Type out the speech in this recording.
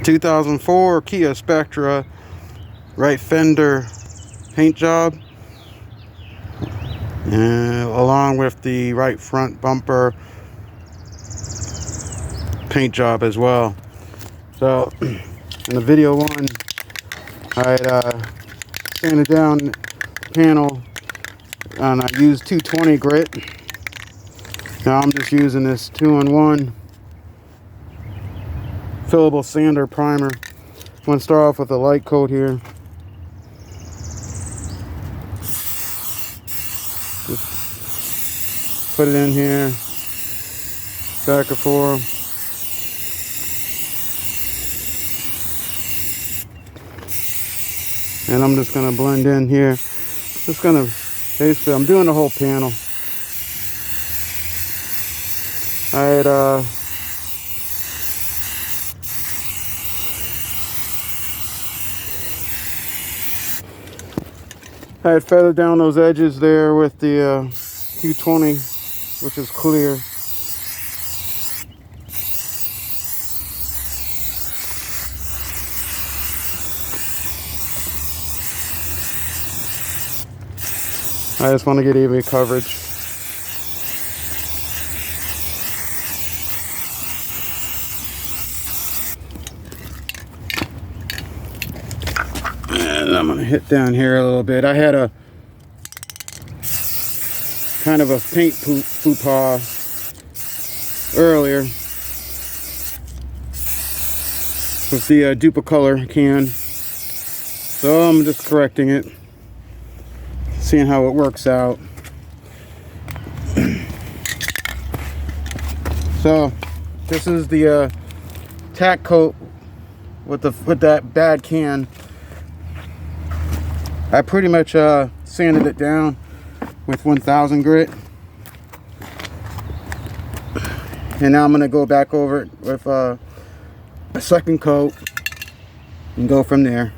2004 Kia Spectra, right fender paint job, and along with the right front bumper paint job as well. So in the video one, I sanded down the panel and I used 220 grit. Now I'm just using this 2-in-1 fillable sander primer. I'm going to start off with a light coat here. Just put it in here, back and forth. And I'm just going to blend in here. Just going to, basically, I'm doing the whole panel. I had feathered down those edges there with the 220, which is clear. I just want to get even coverage. And I'm going to hit down here a little bit. I had a kind of a paint faux pas earlier with the Duplicolor can. So I'm just correcting it, seeing how it works out. So this is the tack coat with that bad can. I pretty much sanded it down with 1000 grit, and now I'm gonna go back over it with a second coat and go from there.